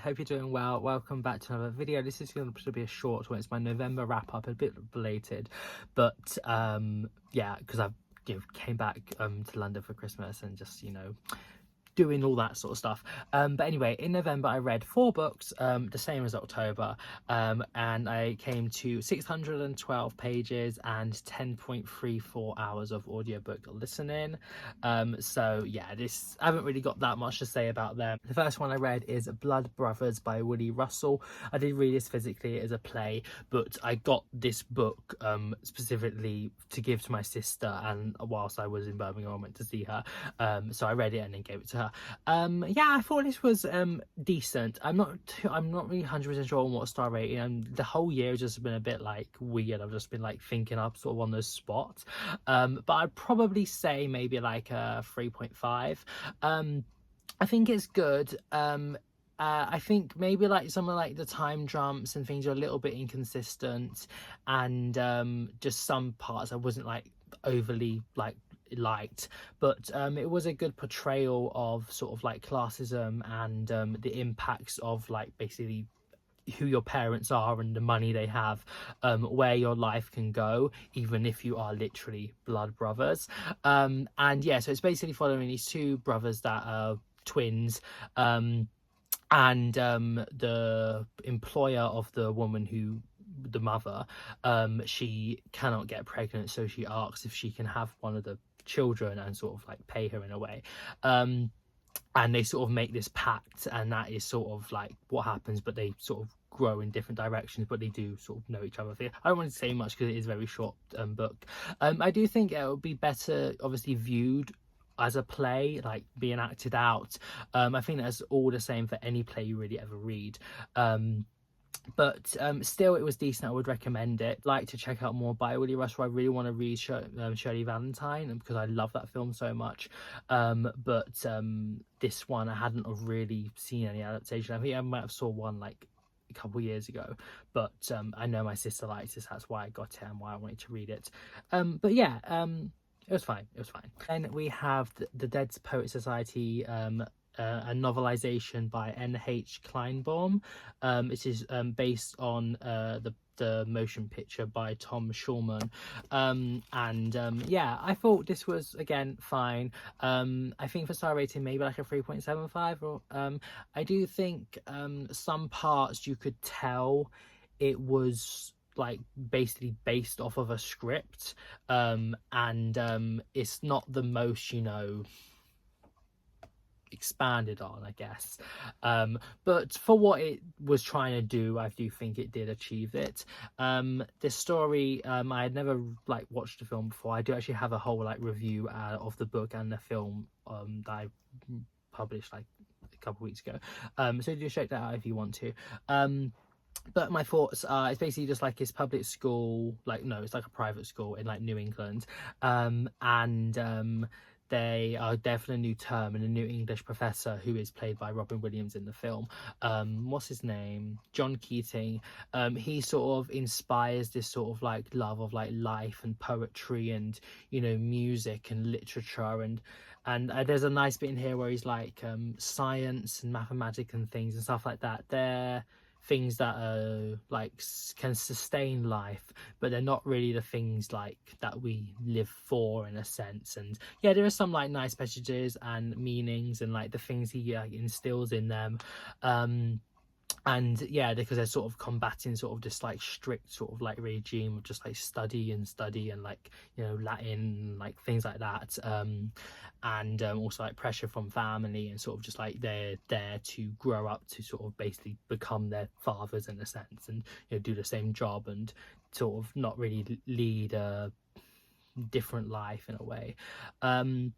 hope you're doing well. Welcome back to another video. This is going to be a short one. It's my November wrap up, a bit belated, but yeah, because I've came back to London for Christmas and just doing all that sort of stuff. But anyway, in November I read 4 books, the same as October, and I came to 612 pages and 10.34 hours of audiobook listening. So yeah, I haven't really got that much to say about them. The first one I read is Blood Brothers by Willie Russell. I did read this physically as a play, but I got this book specifically to give to my sister, and whilst I was in Birmingham I went to see her, so I read it and then gave it to her. Yeah, I thought this was decent. I'm not really 100% sure on what star rating, and the whole year has just been a bit like weird. I've just been like thinking up sort of on those spots, but I'd probably say maybe like a 3.5. I think it's good. I think maybe like some of like the time jumps and things are a little bit inconsistent, and just some parts I wasn't like overly liked, but it was a good portrayal of sort of like classism and the impacts of like basically who your parents are and the money they have, where your life can go even if you are literally blood brothers. And yeah, so it's basically following these 2 brothers that are twins, and the employer of the woman who the mother, she cannot get pregnant, so she asks if she can have one of the children and sort of like pay her in a way, and they sort of make this pact, and that is sort of like what happens, but they sort of grow in different directions, but they do sort of know each other. I don't want to say much because it is a very short book. I do think it would be better obviously viewed as a play, like being acted out. I think that's all the same for any play you really ever read, but still it was decent. I would recommend it. Like to check out more by Willie Russell. I really want to read Shirley Valentine because I love that film so much, but this one I hadn't really seen any adaptation. I think I might have saw one like a couple years ago, but I know my sister likes this, that's why I got it and why I wanted to read it. But yeah, it was fine. Then we have the Dead Poet Society, a novelization by N.H. Kleinbaum. It is based on the motion picture by Tom Schulman, and yeah, I thought this was again fine. I think for star rating maybe like a 3.75, or I do think some parts you could tell it was like basically based off of a script, and it's not the most expanded on, I guess, but for what it was trying to do, I do think it did achieve it. This story, I had never like watched the film before. I do actually have a whole like review of the book and the film that I published like a couple weeks ago, so do check that out if you want to. But my thoughts are, it's basically just like his public school, like no, it's like a private school in like New England, and they are there for a new term, and a new English professor who is played by Robin Williams in the film, what's his name, John Keating, he sort of inspires this sort of like love of like life and poetry and music and literature, and there's a nice bit in here where he's like science and mathematics and things and stuff like that. They're things that are like can sustain life, but they're not really the things like that we live for in a sense. And yeah, there are some like nice messages and meanings and like the things he instills in them, and yeah, because they're sort of combating sort of this like strict sort of like regime of just like study and like Latin, like things like that, and also like pressure from family, and sort of just like they're there to grow up to sort of basically become their fathers in a sense, and do the same job and sort of not really lead a different life in a way, and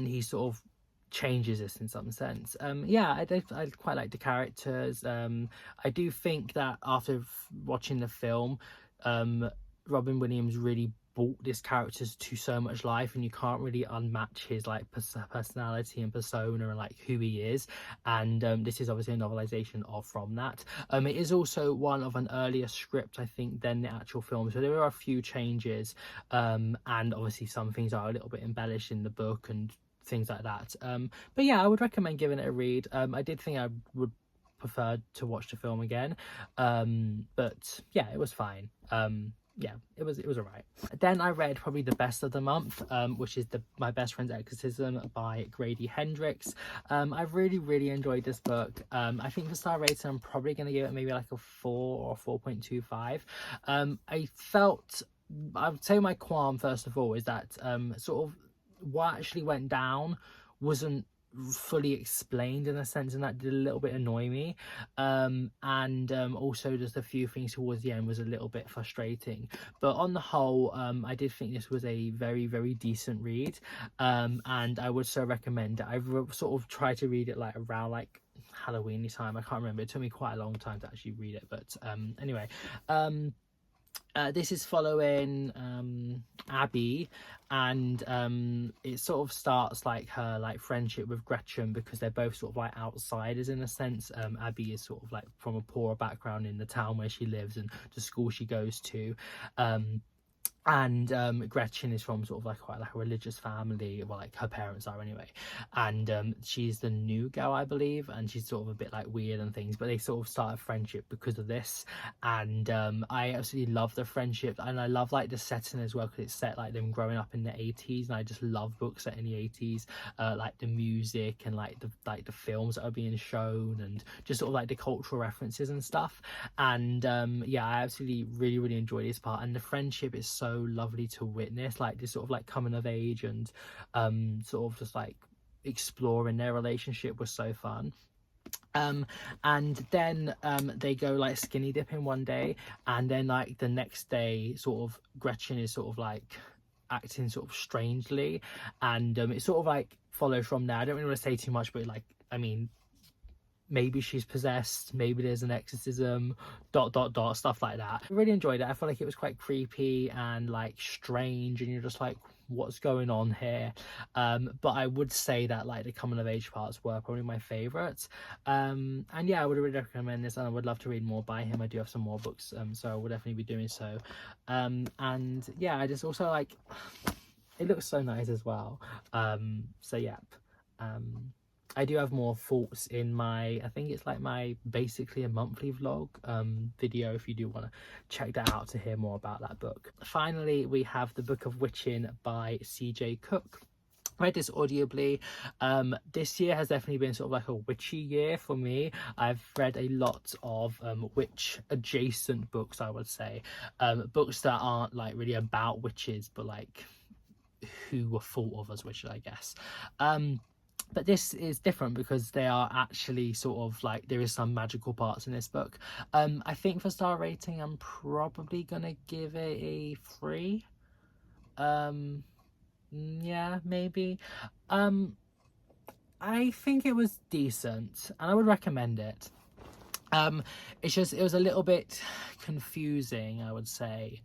he sort of changes this in some sense. Yeah, I quite like the characters. I do think that after watching the film, Robin Williams really brought this character to so much life, and you can't really unmatch his like personality and persona and like who he is, and this is obviously a novelization from that. It is also one of an earlier script, I think, than the actual film, so there are a few changes, and obviously some things are a little bit embellished in the book and things like that, but yeah, I would recommend giving it a read. I did think I would preferred to watch the film again. But yeah, it was fine. Yeah, it was alright. Then I read probably the best of the month, which is My Best Friend's Exorcism by Grady Hendrix. I really enjoyed this book. I think for star rating, I'm probably going to give it maybe like a 4 or 4.25. I would say my qualm, first of all, is that sort of what actually went down wasn't fully explained in a sense, and that did a little bit annoy me. Also just a few things towards the end was a little bit frustrating, but on the whole, I did think this was a very decent read, and I would so recommend it. I've sort of tried to read it like around like Halloweeny time. I can't remember, it took me quite a long time to actually read it, but anyway, this is following Abby, and it sort of starts like her like friendship with Gretchen, because they're both sort of like outsiders in a sense. Abby is sort of like from a poorer background in the town where she lives and the school she goes to, and Gretchen is from sort of like quite like a religious family, well, like her parents are anyway, and she's the new girl, I believe, and she's sort of a bit like weird and things, but they sort of start a friendship because of this. And I absolutely love the friendship, and I love like the setting as well, because it's set like them growing up in the 80s, and I just love books set in the 80s, like the music and like the films that are being shown, and just sort of like the cultural references and stuff. And yeah, I absolutely really enjoy this part, and the friendship is so lovely to witness, like this sort of like coming of age, and sort of just like exploring their relationship was so fun. And then they go like skinny dipping one day, and then like the next day sort of Gretchen is sort of like acting sort of strangely, and it sort of like follows from there. I don't really want to say too much, but like, I mean, maybe she's possessed, maybe there's an exorcism, ... stuff like that. I really enjoyed it. I felt like it was quite creepy and like strange, and you're just like, what's going on here? But I would say that like the coming of age parts were probably my favorites. And yeah, I would really recommend this, and I would love to read more by him. I do have some more books, so I will definitely be doing so. And yeah, I just also like, it looks so nice as well. So yeah, I do have more thoughts in my, I think it's like my basically a monthly vlog video, if you do want to check that out to hear more about that book. Finally, we have The Book of Witching by CJ Cook. I read this audibly. This year has definitely been sort of like a witchy year for me. I've read a lot of witch adjacent books, I would say, books that aren't like really about witches, but like who were thought of as witches, I guess. But this is different because they are actually sort of like, there is some magical parts in this book. I think for star rating, I'm probably gonna give it a 3. Yeah, maybe. I think it was decent, and I would recommend it. It's just, it was a little bit confusing, I would say.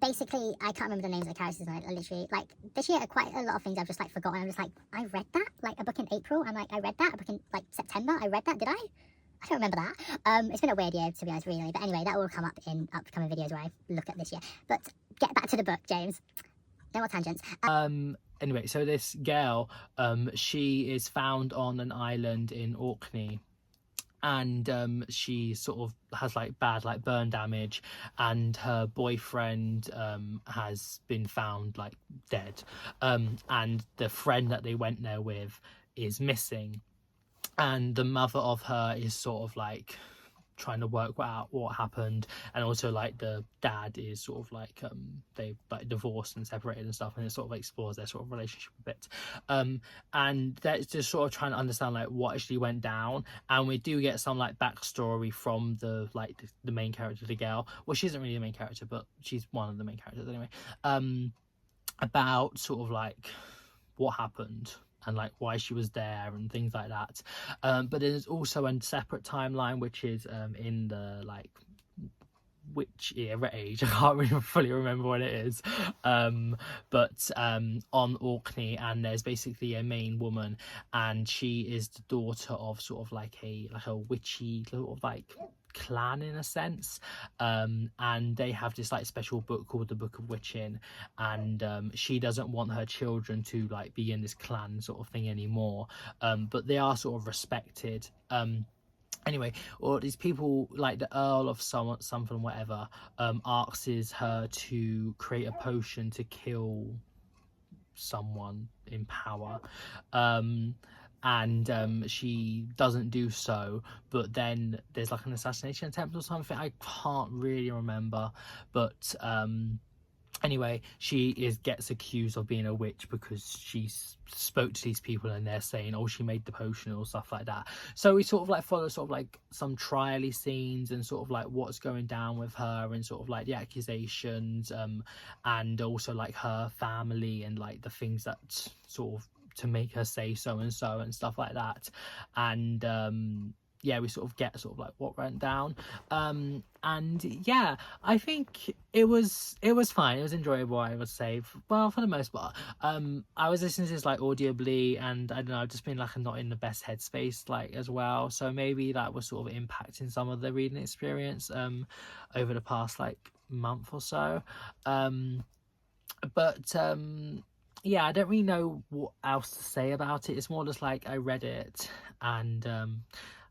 Basically, I can't remember the names of the characters, and I literally, like, this year, quite a lot of things I've just, like, forgotten. I'm just like, I read that? Like, a book in April? I'm like, I read that? A book in, like, September? I read that? Did I? I don't remember that. It's been a weird year, to be honest, really. But anyway, that will come up in upcoming videos where I look at this year. But get back to the book, James. No more tangents. Anyway, so this girl, she is found on an island in Orkney, and she sort of has like bad like burn damage, and her boyfriend has been found like dead, and the friend that they went there with is missing, and the mother of her is sort of like trying to work out what happened, and also like the dad is sort of like they like divorced and separated and stuff, and it sort of explores their sort of relationship a bit, and that's just sort of trying to understand like what actually went down. And we do get some like backstory from the like the main character, the girl. Well, she isn't really the main character, but she's one of the main characters anyway, about sort of like what happened and like why she was there and things like that. But there's also a separate timeline, which is in the like which era age, I can't really fully remember what it is, but on Orkney, and there's basically a main woman, and she is the daughter of sort of like a witchy sort of like clan in a sense, and they have this like special book called the Book of Witching, and she doesn't want her children to like be in this clan sort of thing anymore, but they are sort of respected, Anyway, or these people like the Earl of something whatever asks her to create a potion to kill someone in power, and she doesn't do so, but then there's like an assassination attempt or something. I can't really remember, but anyway, she gets accused of being a witch because she spoke to these people and they're saying, oh, she made the potion or stuff like that. So we sort of like follow sort of like some trial-y scenes and sort of like what's going down with her and sort of like the accusations, and also like her family and like the things that sort of to make her say so and so and stuff like that. And yeah, we sort of get sort of like what went down, and yeah, I think it was fine. It was enjoyable, I would say. Well, for the most part, I was listening to this like audibly, and I don't know, I've just been like not in the best headspace like as well. So maybe that was sort of impacting some of the reading experience over the past like month or so. But yeah, I don't really know what else to say about it. It's more just like I read it, and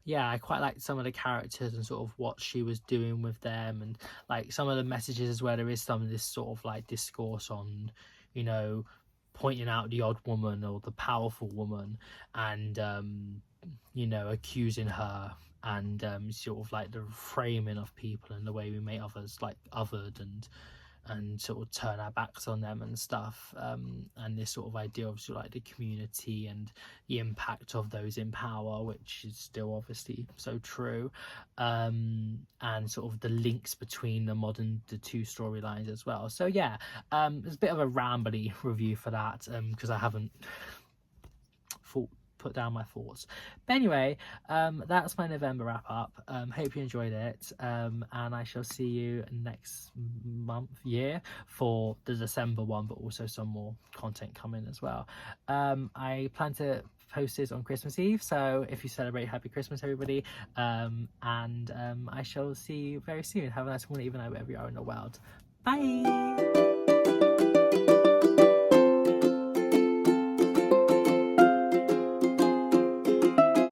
yeah, I quite liked some of the characters and sort of what she was doing with them, and like some of the messages as well. There is some of this sort of like discourse on, you know, pointing out the odd woman or the powerful woman, and you know, accusing her, and sort of like the framing of people and the way we make others like othered and sort of turn our backs on them and stuff, and this sort of idea of sort of like the community and the impact of those in power, which is still obviously so true, and sort of the links between the two storylines as well. So yeah, it's a bit of a rambly review for that, because I haven't put down my thoughts. But anyway, that's my November wrap up. Hope you enjoyed it, and I shall see you next year for the December one, but also some more content coming as well. I plan to post this on Christmas Eve, so if you celebrate, happy Christmas everybody, and I shall see you very soon. Have a nice morning, even though wherever you are in the world. Bye.